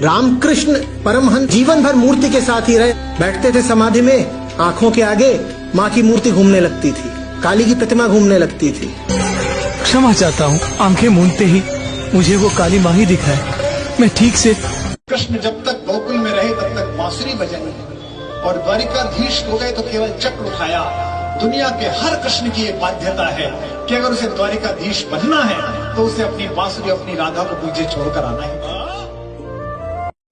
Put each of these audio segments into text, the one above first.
रामकृष्ण परमहंस जीवन भर मूर्ति के साथ ही रहे। बैठते थे समाधि में, आंखों के आगे माँ की मूर्ति घूमने लगती थी, काली की प्रतिमा घूमने लगती थी। क्षमा चाहता हूँ, आंखें मूंदते ही मुझे वो काली माँ ही दिखाए। मैं ठीक से कृष्ण जब तक गोकुल में रहे तब तक बांसुरी बजाई और द्वारिकाधीश हो गए तो केवल चक्र उठाया। दुनिया के हर कृष्ण की एक बाध्यता है कि अगर उसे द्वारिकाधीश बनना है तो उसे अपनी बांसुरी, अपनी राधा को पीछे छोड़कर आना है।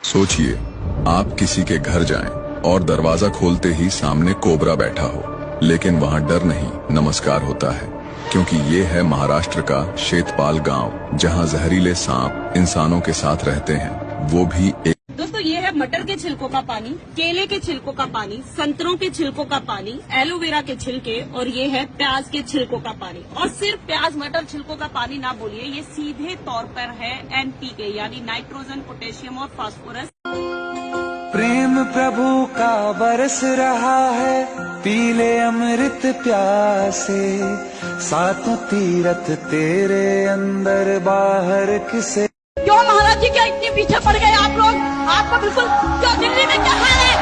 सोचिए, आप किसी के घर जाएं और दरवाजा खोलते ही सामने कोबरा बैठा हो, लेकिन वहाँ डर नहीं, नमस्कार होता है, क्योंकि ये है महाराष्ट्र का शेतपाल गांव, जहां जहरीले सांप इंसानों के साथ रहते हैं, वो भी एक। दोस्तों, ये है मटर के छिलकों का पानी, केले के छिलकों का पानी, संतरों के छिलकों का पानी, एलोवेरा के छिलके, और ये है प्याज के छिलकों का पानी। और सिर्फ प्याज मटर छिलकों का पानी ना बोलिए, ये सीधे तौर पर है NPK यानी नाइट्रोजन, पोटेशियम और फास्फोरस। प्रेम प्रभु का बरस रहा है, पीले अमृत प्यासे, सातों तीरथ तेरे अंदर बाहर किसे। क्यों महाराज जी, क्या इतने पीछे पड़ गए आप लोग? आपको बिल्कुल क्यों? दिल्ली में क्या हाल है?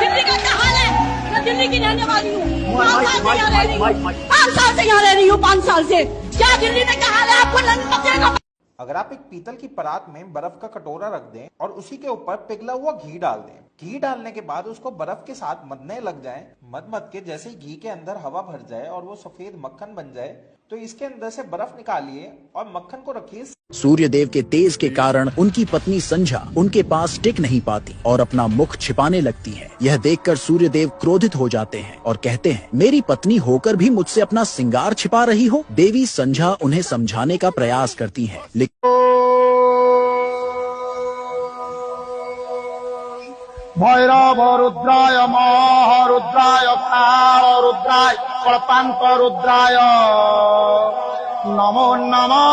दिल्ली का क्या हाल है? मैं दिल्ली की रहने वाली हूँ, 5 साल से यहाँ रह रही हूँ, 5 साल से यहाँ रह रही हूँ, 5 साल से। क्या दिल्ली में क्या हाल है? आपको नहीं पता। अगर आप एक पीतल की परात में बर्फ का कटोरा रख दें और उसी के ऊपर पिघला हुआ घी डाल दें, घी डालने के बाद उसको बर्फ के साथ मथने लग जाएं, मद के जैसे घी के अंदर हवा भर जाए और वो सफेद मक्खन बन जाए, तो इसके अंदर से बर्फ निकालिए और मक्खन को रखिए। सूर्यदेव के तेज के कारण उनकी पत्नी संझा उनके पास टिक नहीं पाती और अपना मुख छिपाने लगती है। यह देखकर सूर्यदेव क्रोधित हो जाते हैं और कहते हैं, मेरी पत्नी होकर भी मुझसे अपना श्रृंगार छिपा रही हो। देवी संझा उन्हें समझाने का प्रयास करती है, लेकिन भैरव रुद्राय महारुद्राय काल रुद्राय प्रपंच रुद्राय नमो नमः।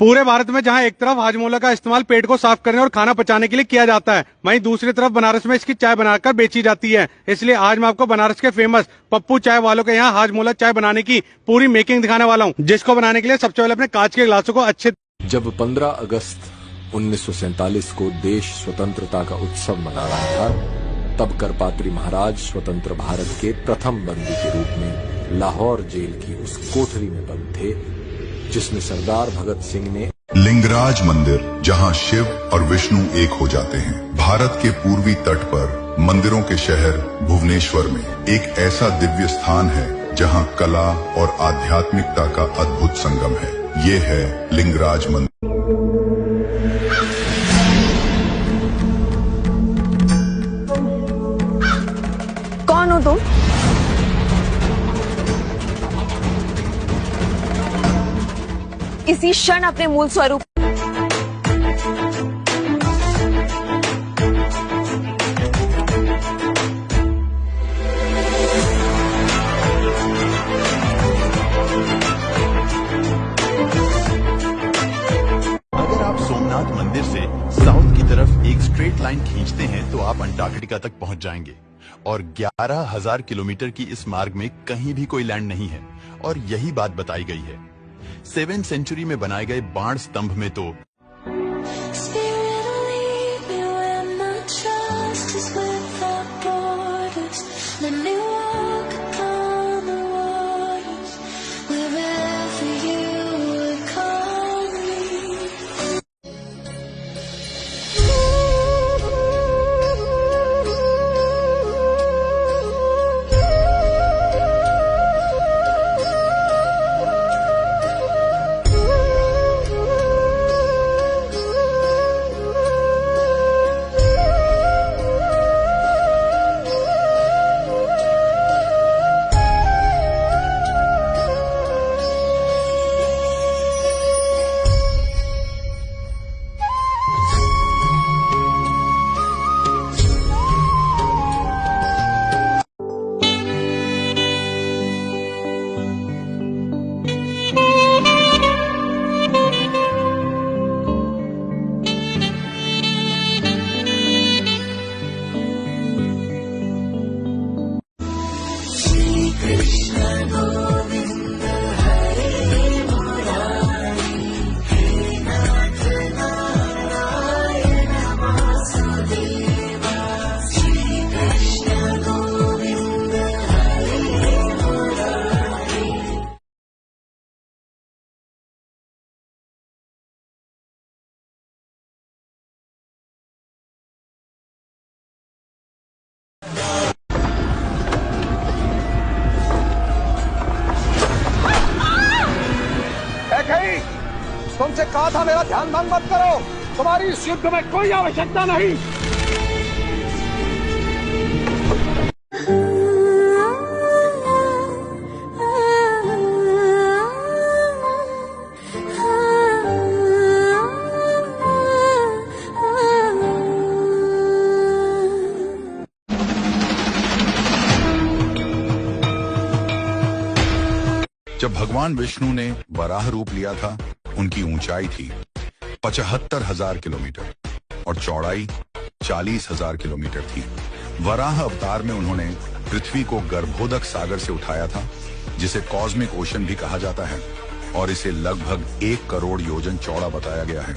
पूरे भारत में जहां एक तरफ हाजमोला का इस्तेमाल पेट को साफ करने और खाना पचाने के लिए किया जाता है, वहीं दूसरी तरफ बनारस में इसकी चाय बनाकर बेची जाती है। इसलिए आज मैं आपको बनारस के फेमस पप्पू चाय वालों के यहाँ हाजमोला चाय बनाने की पूरी मेकिंग दिखाने वाला हूँ, जिसको बनाने के लिए सबसे पहले अपने कांच के गिलासों को अच्छे। जब 15 अगस्त 1947 को देश स्वतंत्रता का उत्सव मना रहा था, तब करपात्री महाराज स्वतंत्र भारत के प्रथम बंदी के रूप में लाहौर जेल की उस कोठरी में बंद थे, जिसमें सरदार भगत सिंह ने लिंगराज मंदिर, जहां शिव और विष्णु एक हो जाते हैं। भारत के पूर्वी तट पर मंदिरों के शहर भुवनेश्वर में एक ऐसा दिव्य स्थान है जहां कला और आध्यात्मिकता का अद्भुत संगम है। ये है लिंगराज मंदिर। कौन हो तुम? इसी क्षण अपने मूल स्वरूप। अगर आप सोमनाथ मंदिर से साउथ की तरफ एक स्ट्रेट लाइन खींचते हैं तो आप अंटार्कटिका तक पहुंच जाएंगे। और 11,000 किलोमीटर की इस मार्ग में कहीं भी कोई लैंड नहीं है। और यही बात बताई गई है 7वीं सेंचुरी में बनाए गए बाण स्तंभ में तो कहा था मेरा ध्यान भंग मत करो। तुम्हारी इस युद्ध में कोई आवश्यकता नहीं। जब भगवान विष्णु ने वराह रूप लिया था, उनकी ऊंचाई थी 75,000 किलोमीटर और चौड़ाई 40,000 किलोमीटर थी। वराह अवतार में उन्होंने पृथ्वी को गर्भोदक सागर से उठाया था, जिसे कॉस्मिक ओशन भी कहा जाता है, और इसे लगभग 1 करोड़ योजन चौड़ा बताया गया है।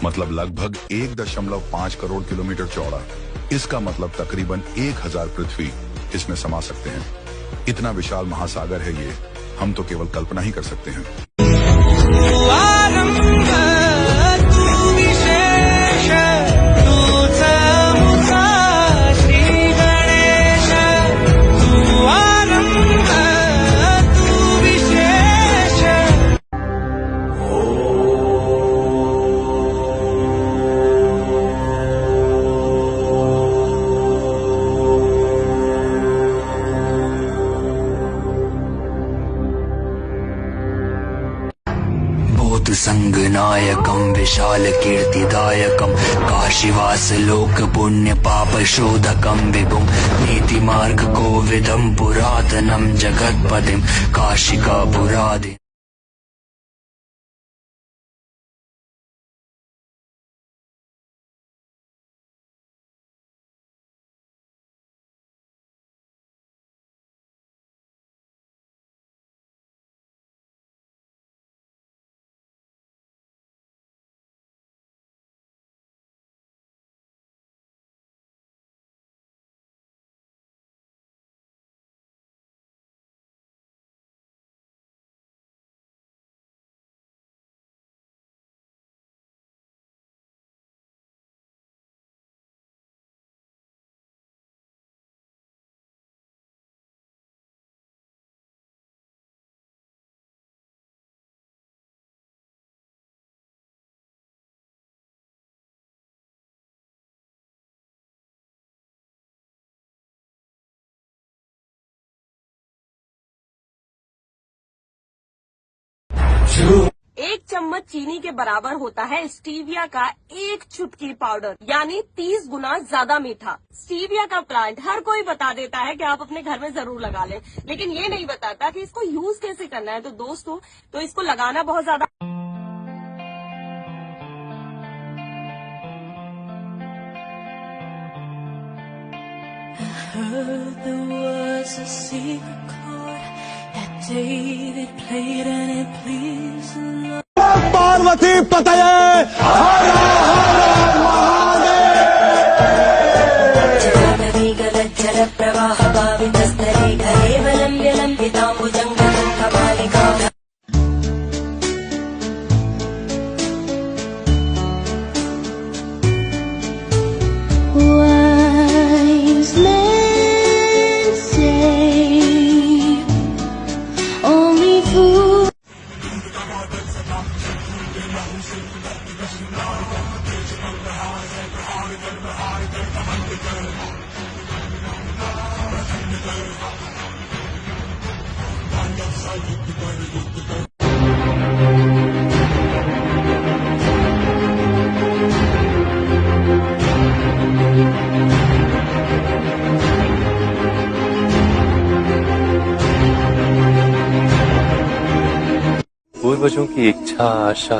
मतलब लगभग 1.5 करोड़ किलोमीटर चौड़ा। इसका मतलब तकरीबन 1000 पृथ्वी इसमें समा सकते हैं। इतना विशाल महासागर है ये, हम तो केवल कल्पना ही कर सकते हैं। संगनायकम विशाल कीर्तिदायकम काशीवास लोक पुण्य पाप शोधकम विभुम नीति मार्ग कोविदम पुरातनम जगतपतिम काशिका पुरादि। एक चम्मच चीनी के बराबर होता है स्टीविया का 1 चुटकी पाउडर, यानी 30 गुना ज्यादा मीठा। स्टीविया का प्लांट हर कोई बता देता है कि आप अपने घर में जरूर लगा लें, लेकिन ये नहीं बताता कि इसको यूज कैसे करना है। तो दोस्तों, तो इसको लगाना बहुत ज्यादा पार्वती पतये जल प्रवाह भावितस्तरे घरे वलम्ब्य लम्बिताम्बुजङ्गलं Kapalika. Wise men say only fools पूर्वजों की इच्छा, आशा,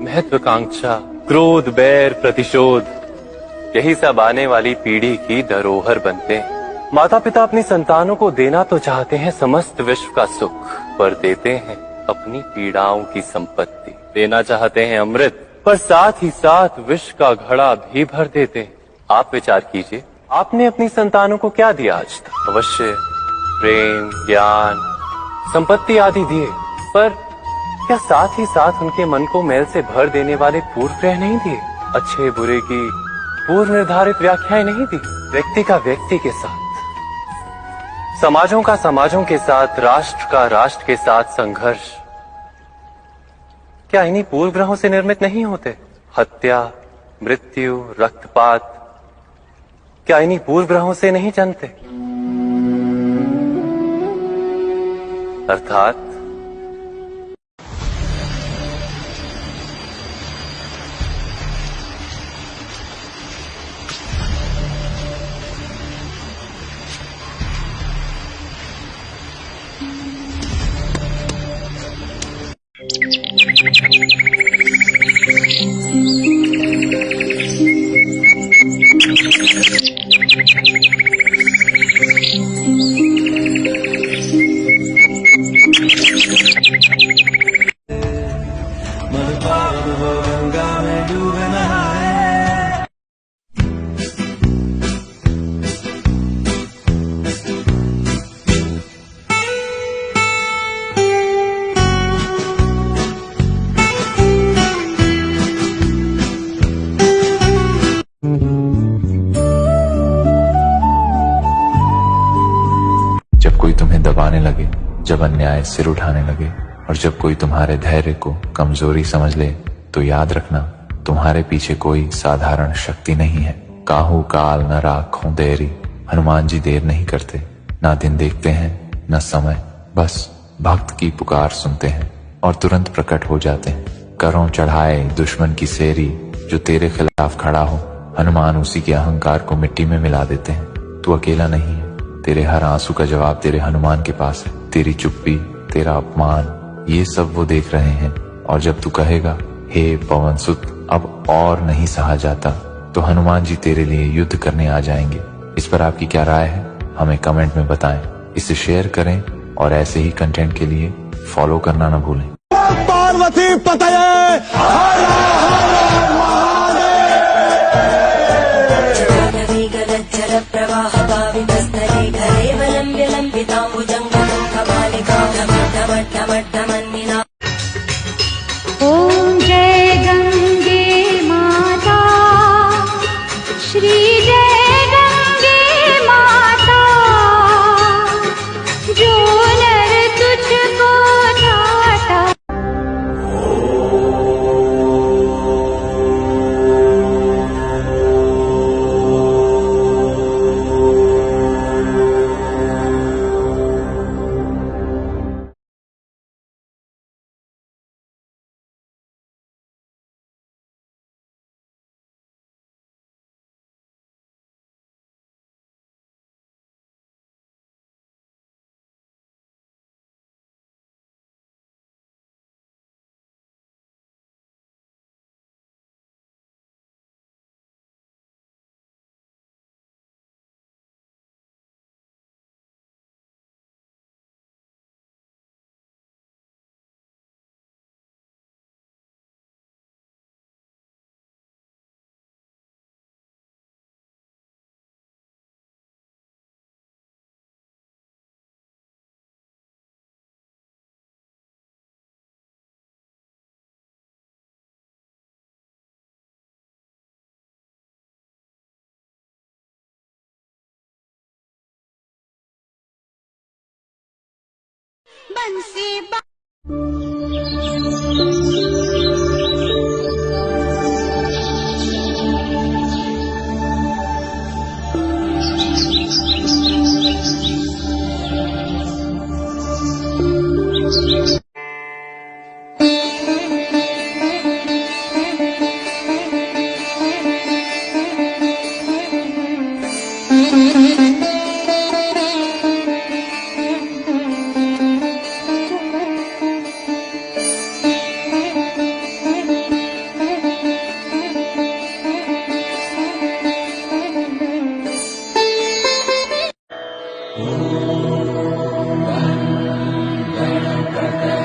महत्वाकांक्षा, क्रोध, बैर, प्रतिशोध, यही सब आने वाली पीढ़ी की धरोहर बनते हैं। माता पिता अपनी संतानों को देना तो चाहते हैं समस्त विश्व का सुख, पर देते हैं अपनी पीड़ाओं की संपत्ति। देना चाहते हैं अमृत, पर साथ ही साथ विष का घड़ा भी भर देते हैं। आप विचार कीजिए, आपने अपनी संतानों को क्या दिया आज तक? अवश्य प्रेम, ज्ञान, संपत्ति आदि दिए, पर क्या साथ ही साथ उनके मन को मैल से भर देने वाले पूर्व ग्रह नहीं दिए? अच्छे बुरे की पूर्व निर्धारित व्याख्याएं नहीं दी? व्यक्ति का व्यक्ति के साथ, समाजों का समाजों के साथ, राष्ट्र का राष्ट्र के साथ संघर्ष क्या इन्हीं पूर्व ग्रहों से निर्मित नहीं होते? हत्या, मृत्यु, रक्तपात क्या इन्हीं पूर्व ग्रहों से नहीं जन्मते? अर्थात जब कोई तुम्हें दबाने लगे, जब अन्याय सिर उठाने लगे और जब कोई तुम्हारे धैर्य को कमजोरी समझ ले, तो याद रखना तुम्हारे पीछे कोई साधारण शक्ति नहीं है। काहू काल न राखों देरी, हनुमान जी देर नहीं करते, ना दिन देखते हैं न समय, बस भक्त की पुकार सुनते हैं और तुरंत प्रकट हो जाते हैं। करों चढ़ाए दुश्मन की सेरी, जो तेरे खिलाफ खड़ा हो, हनुमान उसी के अहंकार को मिट्टी में मिला देते हैं। तू अकेला नहीं है, तेरे हर आंसू का जवाब तेरे हनुमान के पास है। तेरी चुप्पी, तेरा अपमान, ये सब वो देख रहे हैं। और जब तू कहेगा हे पवन सुत अब और नहीं सहा जाता, तो हनुमान जी तेरे लिए युद्ध करने आ जाएंगे। इस पर आपकी क्या राय है, हमें कमेंट में बताएं। इसे शेयर करें और ऐसे ही कंटेंट के लिए फॉलो करना न भूलें। पार्वती पतये प्रवाह पावितस्थले घरे वलम्ब्य लम्बिताम्बुजङ्गमुखबालिका ढमढमढमढमन्निना। ओम जय गंगे माता, श्री जय गंगे माता, जो नर तुझको ठाटा। बंसी गणपतये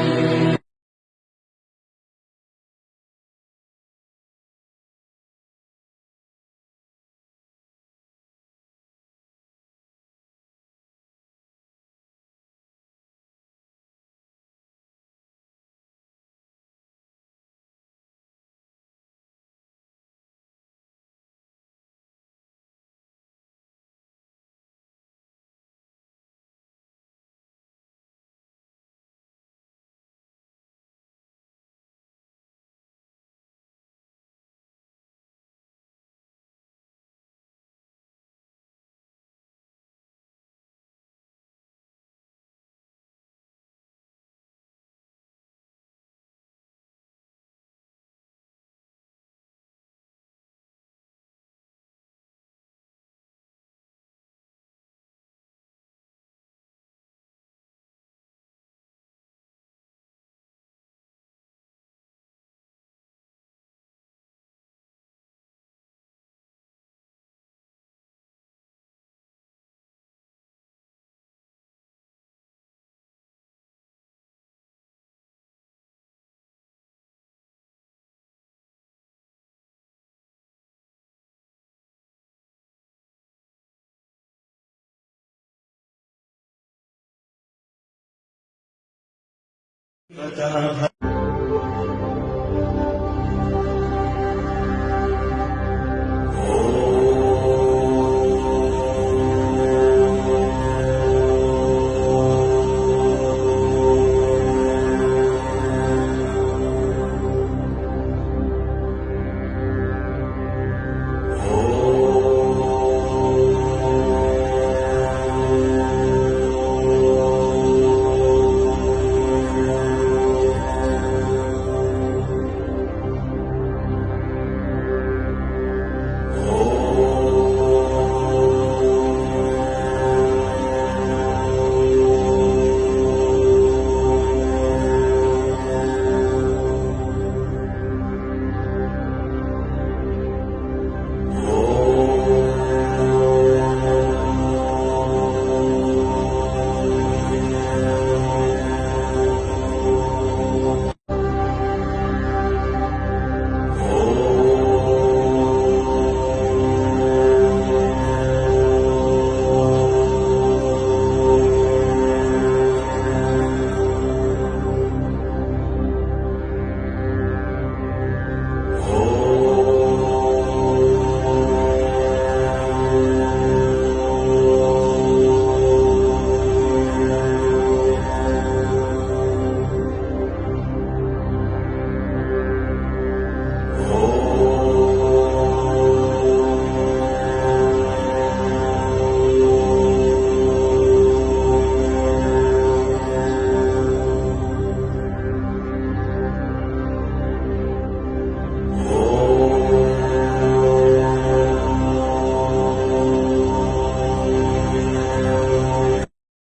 कदा